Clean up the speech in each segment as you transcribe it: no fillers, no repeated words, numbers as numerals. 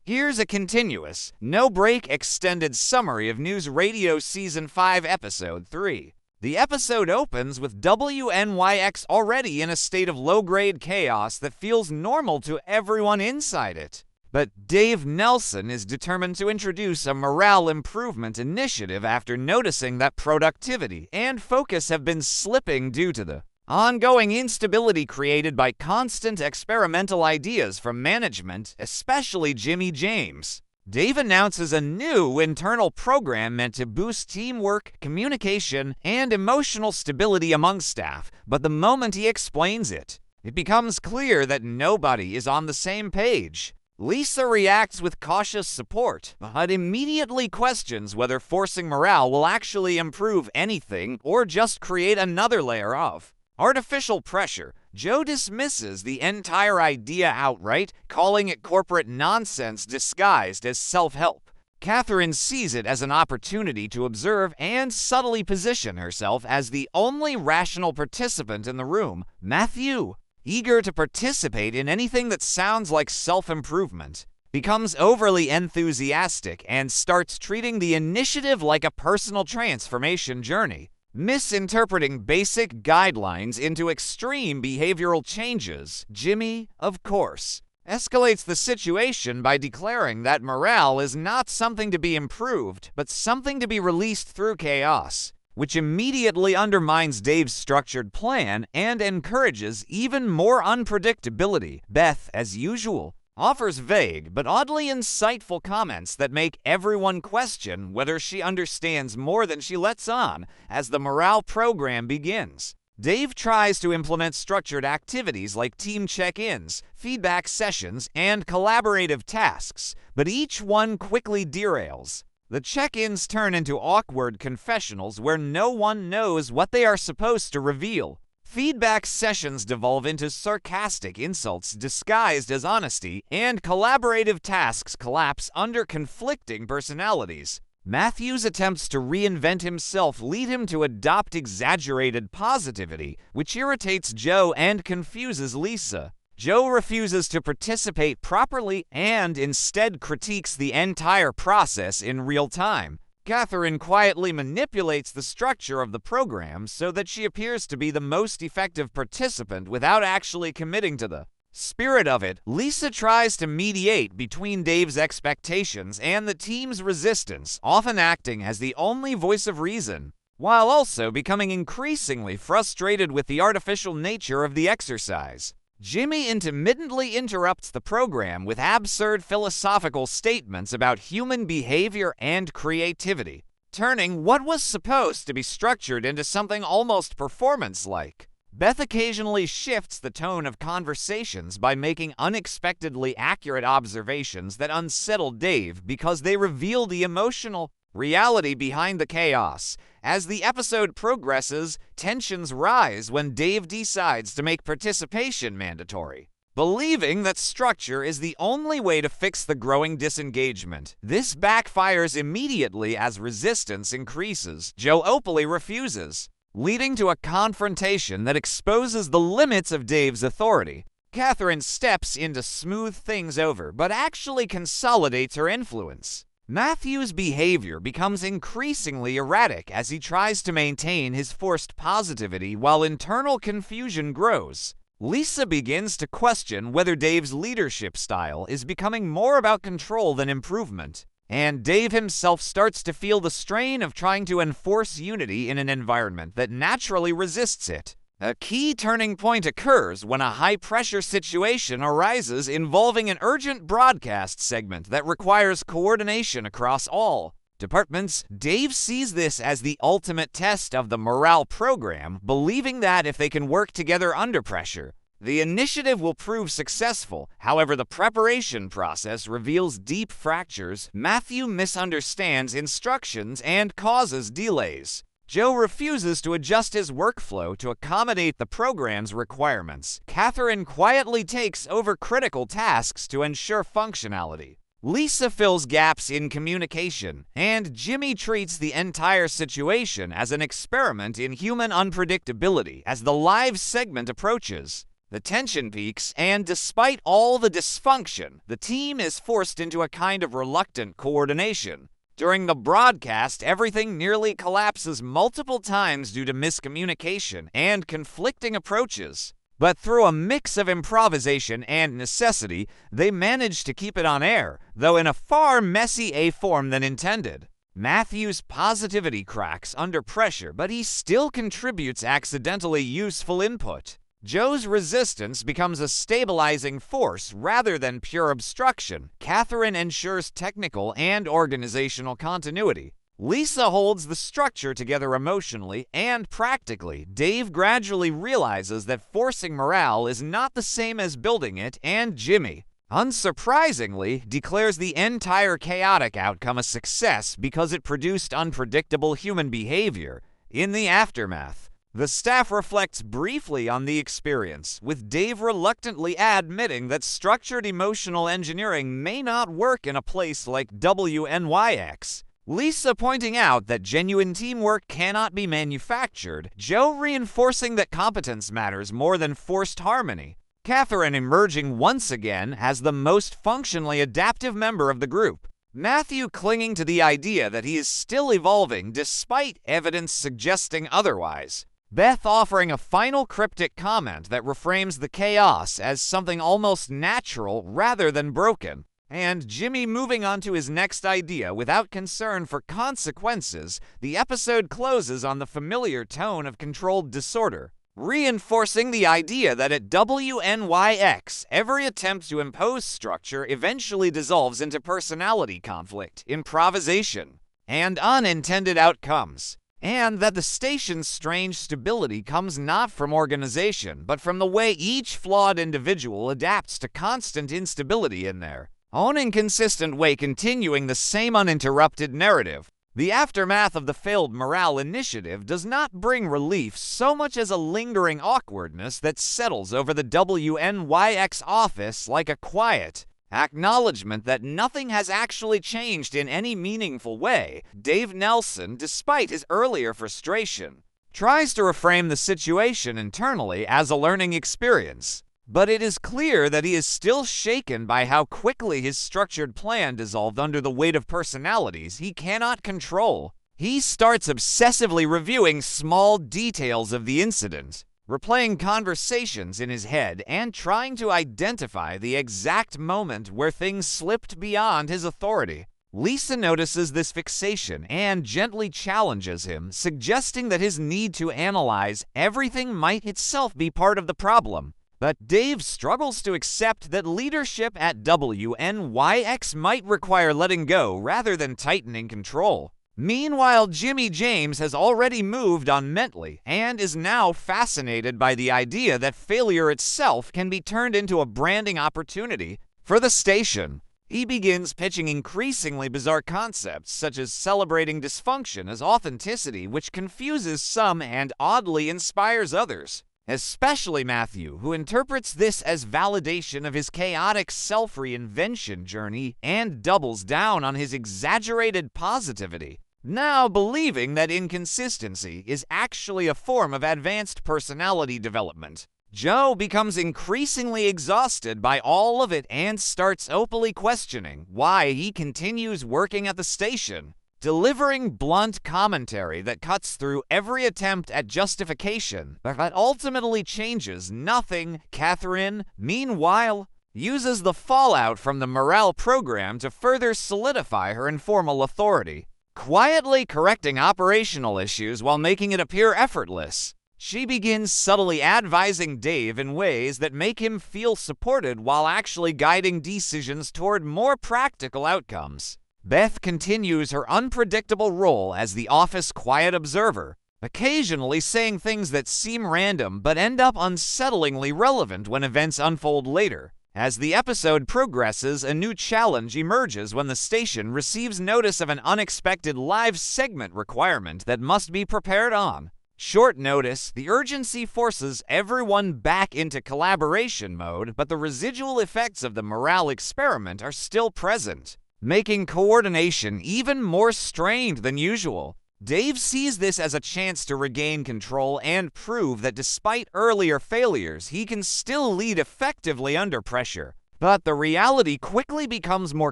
Here's a continuous, no-break extended summary of NewsRadio Season 5, Episode 3. The episode opens with WNYX already in a state of low-grade chaos that feels normal to everyone inside it. But Dave Nelson is determined to introduce a morale improvement initiative after noticing that productivity and focus have been slipping due to the ongoing instability created by constant experimental ideas from management, especially Jimmy James. Dave announces a new internal program meant to boost teamwork, communication, and emotional stability among staff, but the moment he explains it, it becomes clear that nobody is on the same page. Lisa reacts with cautious support, but immediately questions whether forcing morale will actually improve anything or just create another layer of artificial pressure. Joe dismisses the entire idea outright, calling it corporate nonsense disguised as self-help. Catherine sees it as an opportunity to observe and subtly position herself as the only rational participant in the room. Matthew, eager to participate in anything that sounds like self-improvement, becomes overly enthusiastic and starts treating the initiative like a personal transformation journey, misinterpreting basic guidelines into extreme behavioral changes. Jimmy, of course, escalates the situation by declaring that morale is not something to be improved, but something to be released through chaos, which immediately undermines Dave's structured plan and encourages even more unpredictability. Beth, as usual, offers vague but oddly insightful comments that make everyone question whether she understands more than she lets on as the morale program begins. Dave tries to implement structured activities like team check-ins, feedback sessions, and collaborative tasks, but each one quickly derails. The check-ins turn into awkward confessionals where no one knows what they are supposed to reveal. Feedback sessions devolve into sarcastic insults disguised as honesty, and collaborative tasks collapse under conflicting personalities. Matthew's attempts to reinvent himself lead him to adopt exaggerated positivity, which irritates Joe and confuses Lisa. Joe refuses to participate properly and instead critiques the entire process in real time. Catherine quietly manipulates the structure of the program so that she appears to be the most effective participant without actually committing to the spirit of it. Lisa tries to mediate between Dave's expectations and the team's resistance, often acting as the only voice of reason, while also becoming increasingly frustrated with the artificial nature of the exercise. Jimmy intermittently interrupts the program with absurd philosophical statements about human behavior and creativity, turning what was supposed to be structured into something almost performance-like. Beth occasionally shifts the tone of conversations by making unexpectedly accurate observations that unsettle Dave because they reveal the emotional reality behind the chaos. As the episode progresses, tensions rise when Dave decides to make participation mandatory, believing that structure is the only way to fix the growing disengagement. This backfires immediately as resistance increases. Joe openly refuses, leading to a confrontation that exposes the limits of Dave's authority. Catherine steps in to smooth things over, but actually consolidates her influence. Matthew's behavior becomes increasingly erratic as he tries to maintain his forced positivity while internal confusion grows. Lisa begins to question whether Dave's leadership style is becoming more about control than improvement, and Dave himself starts to feel the strain of trying to enforce unity in an environment that naturally resists it. A key turning point occurs when a high-pressure situation arises involving an urgent broadcast segment that requires coordination across all departments. Dave sees this as the ultimate test of the morale program, believing that if they can work together under pressure, the initiative will prove successful. However, the preparation process reveals deep fractures. Matthew misunderstands instructions and causes delays. Joe refuses to adjust his workflow to accommodate the program's requirements. Catherine quietly takes over critical tasks to ensure functionality. Lisa fills gaps in communication, and Jimmy treats the entire situation as an experiment in human unpredictability. As the live segment approaches, The tension peaks, and despite all the dysfunction, the team is forced into a kind of reluctant coordination. During the broadcast, everything nearly collapses multiple times due to miscommunication and conflicting approaches. But through a mix of improvisation and necessity, they manage to keep it on air, though in a far messy form than intended. Matthew's positivity cracks under pressure, but he still contributes accidentally useful input. Joe's resistance becomes a stabilizing force rather than pure obstruction. Catherine ensures technical and organizational continuity. Lisa holds the structure together emotionally and practically. Dave gradually realizes that forcing morale is not the same as building it, and Jimmy, unsurprisingly, declares the entire chaotic outcome a success because it produced unpredictable human behavior. In the aftermath, the staff reflects briefly on the experience, with Dave reluctantly admitting that structured emotional engineering may not work in a place like WNYX. Lisa pointing out that genuine teamwork cannot be manufactured, Joe reinforcing that competence matters more than forced harmony. Catherine emerging once again as the most functionally adaptive member of the group. Matthew clinging to the idea that he is still evolving despite evidence suggesting otherwise. Beth offering a final cryptic comment that reframes the chaos as something almost natural rather than broken. And Jimmy moving on to his next idea without concern for consequences. The episode closes on the familiar tone of controlled disorder, reinforcing the idea that at WNYX, every attempt to impose structure eventually dissolves into personality conflict, improvisation, and unintended outcomes. And that the station's strange stability comes not from organization, but from the way each flawed individual adapts to constant instability in their own inconsistent way, continuing the same uninterrupted narrative. The aftermath of the failed morale initiative does not bring relief so much as a lingering awkwardness that settles over the WNYX office like a quiet acknowledgement that nothing has actually changed in any meaningful way. Dave Nelson, despite his earlier frustration, tries to reframe the situation internally as a learning experience. But it is clear that he is still shaken by how quickly his structured plan dissolved under the weight of personalities he cannot control. He starts obsessively reviewing small details of the incident, replaying conversations in his head and trying to identify the exact moment where things slipped beyond his authority. Lisa notices this fixation and gently challenges him, suggesting that his need to analyze everything might itself be part of the problem. But Dave struggles to accept that leadership at WNYX might require letting go rather than tightening control. Meanwhile, Jimmy James has already moved on mentally and is now fascinated by the idea that failure itself can be turned into a branding opportunity for the station. He begins pitching increasingly bizarre concepts, such as celebrating dysfunction as authenticity, which confuses some and oddly inspires others. Especially Matthew, who interprets this as validation of his chaotic self-reinvention journey and doubles down on his exaggerated positivity, now believing that inconsistency is actually a form of advanced personality development. Joe becomes increasingly exhausted by all of it and starts openly questioning why he continues working at the station. Delivering blunt commentary that cuts through every attempt at justification, but that ultimately changes nothing. Catherine, meanwhile, uses the fallout from the morale program to further solidify her informal authority, quietly correcting operational issues while making it appear effortless. She begins subtly advising Dave in ways that make him feel supported while actually guiding decisions toward more practical outcomes. Beth continues her unpredictable role as the office quiet observer, occasionally saying things that seem random but end up unsettlingly relevant when events unfold later. As the episode progresses, a new challenge emerges when the station receives notice of an unexpected live segment requirement that must be prepared on short notice. The urgency forces everyone back into collaboration mode, but the residual effects of the morale experiment are still present, making coordination even more strained than usual. Dave sees this as a chance to regain control and prove that despite earlier failures, he can still lead effectively under pressure. But the reality quickly becomes more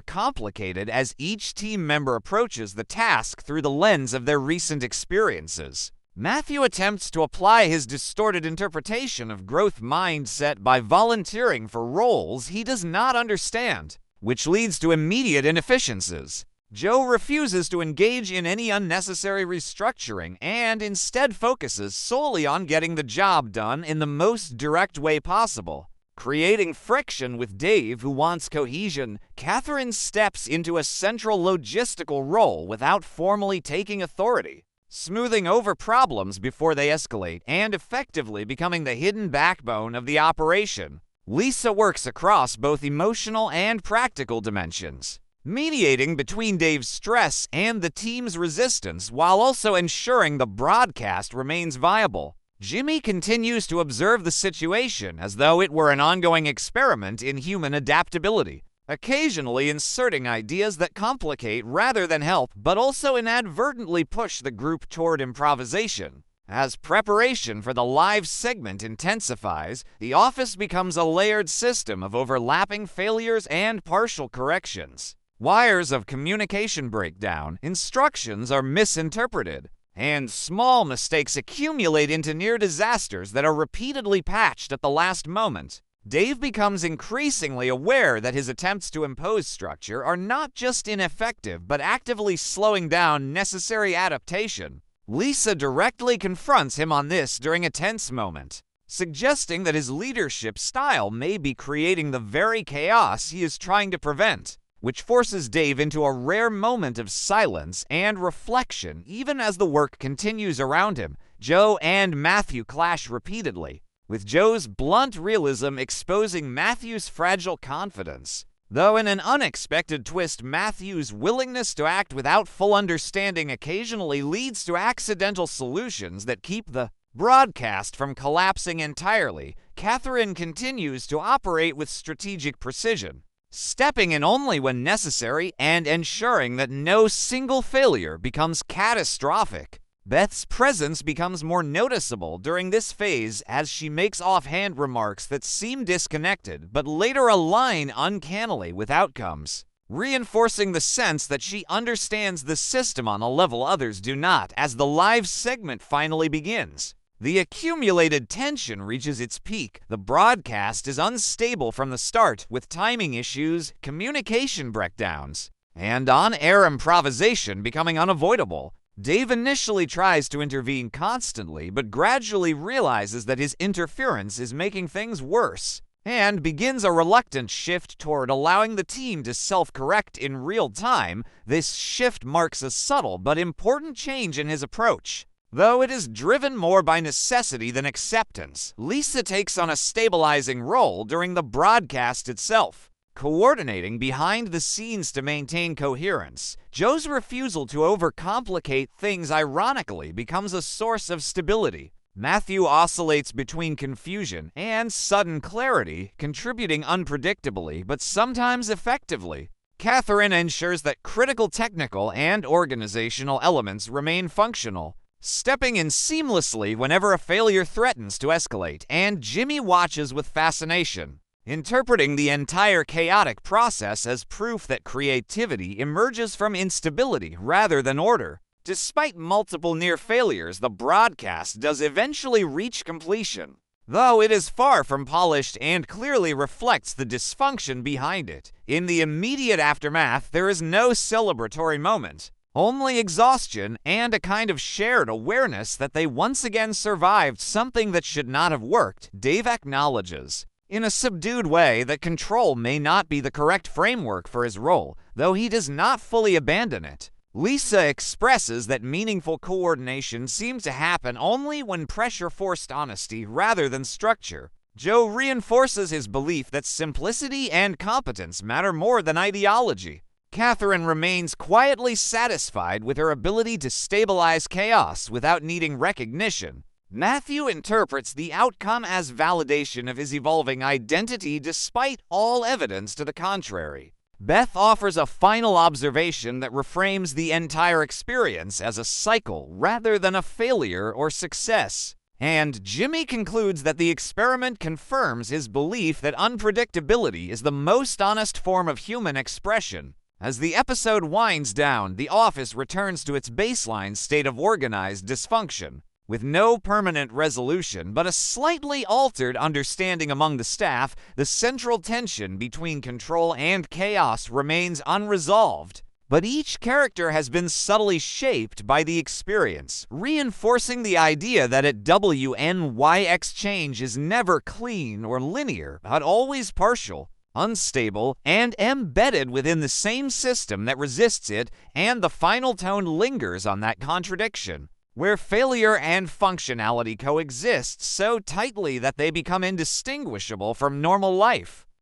complicated as each team member approaches the task through the lens of their recent experiences. Matthew attempts to apply his distorted interpretation of growth mindset by volunteering for roles he does not understand, which leads to immediate inefficiencies. Joe refuses to engage in any unnecessary restructuring and instead focuses solely on getting the job done in the most direct way possible. Creating friction with Dave, who wants cohesion, Catherine steps into a central logistical role without formally taking authority, smoothing over problems before they escalate and effectively becoming the hidden backbone of the operation. Lisa works across both emotional and practical dimensions, mediating between Dave's stress and the team's resistance while also ensuring the broadcast remains viable. Jimmy continues to observe the situation as though it were an ongoing experiment in human adaptability, occasionally inserting ideas that complicate rather than help, but also inadvertently push the group toward improvisation. As preparation for the live segment intensifies, the office becomes a layered system of overlapping failures and partial corrections. Wires of communication break down, instructions are misinterpreted, and small mistakes accumulate into near disasters that are repeatedly patched at the last moment. Dave becomes increasingly aware that his attempts to impose structure are not just ineffective but actively slowing down necessary adaptation. Lisa directly confronts him on this during a tense moment, suggesting that his leadership style may be creating the very chaos he is trying to prevent, which forces Dave into a rare moment of silence and reflection even as the work continues around him. Joe and Matthew clash repeatedly, with Joe's blunt realism exposing Matthew's fragile confidence. Though in an unexpected twist, Matthew's willingness to act without full understanding occasionally leads to accidental solutions that keep the broadcast from collapsing entirely. Catherine continues to operate with strategic precision, stepping in only when necessary and ensuring that no single failure becomes catastrophic. Beth's presence becomes more noticeable during this phase as she makes offhand remarks that seem disconnected but later align uncannily with outcomes, reinforcing the sense that she understands the system on a level others do not. As the live segment finally begins, the accumulated tension reaches its peak. The broadcast is unstable from the start, with timing issues, communication breakdowns, and on-air improvisation becoming unavoidable. Dave initially tries to intervene constantly, but gradually realizes that his interference is making things worse, and begins a reluctant shift toward allowing the team to self-correct in real time. This shift marks a subtle but important change in his approach. Though it is driven more by necessity than acceptance, Lisa takes on a stabilizing role during the broadcast itself, coordinating behind the scenes to maintain coherence. Joe's refusal to overcomplicate things ironically becomes a source of stability. Matthew oscillates between confusion and sudden clarity, contributing unpredictably but sometimes effectively. Catherine ensures that critical technical and organizational elements remain functional, stepping in seamlessly whenever a failure threatens to escalate, and Jimmy watches with fascination, interpreting the entire chaotic process as proof that creativity emerges from instability rather than order. Despite multiple near failures, the broadcast does eventually reach completion, though it is far from polished and clearly reflects the dysfunction behind it. In the immediate aftermath, there is no celebratory moment, only exhaustion and a kind of shared awareness that they once again survived something that should not have worked. Dave acknowledges, in a subdued way, that control may not be the correct framework for his role, though he does not fully abandon it. Lisa expresses that meaningful coordination seems to happen only when pressure forced honesty rather than structure. Joe reinforces his belief that simplicity and competence matter more than ideology. Catherine remains quietly satisfied with her ability to stabilize chaos without needing recognition. Matthew interprets the outcome as validation of his evolving identity despite all evidence to the contrary. Beth offers a final observation that reframes the entire experience as a cycle rather than a failure or success. And Jimmy concludes that the experiment confirms his belief that unpredictability is the most honest form of human expression. As the episode winds down, the office returns to its baseline state of organized dysfunction, with no permanent resolution but a slightly altered understanding among the staff. The central tension between control and chaos remains unresolved. But each character has been subtly shaped by the experience, reinforcing the idea that at WNYX change is never clean or linear, but always partial, unstable, and embedded within the same system that resists it, and the final tone lingers on that contradiction, where failure and functionality coexist so tightly that they become indistinguishable from normal life.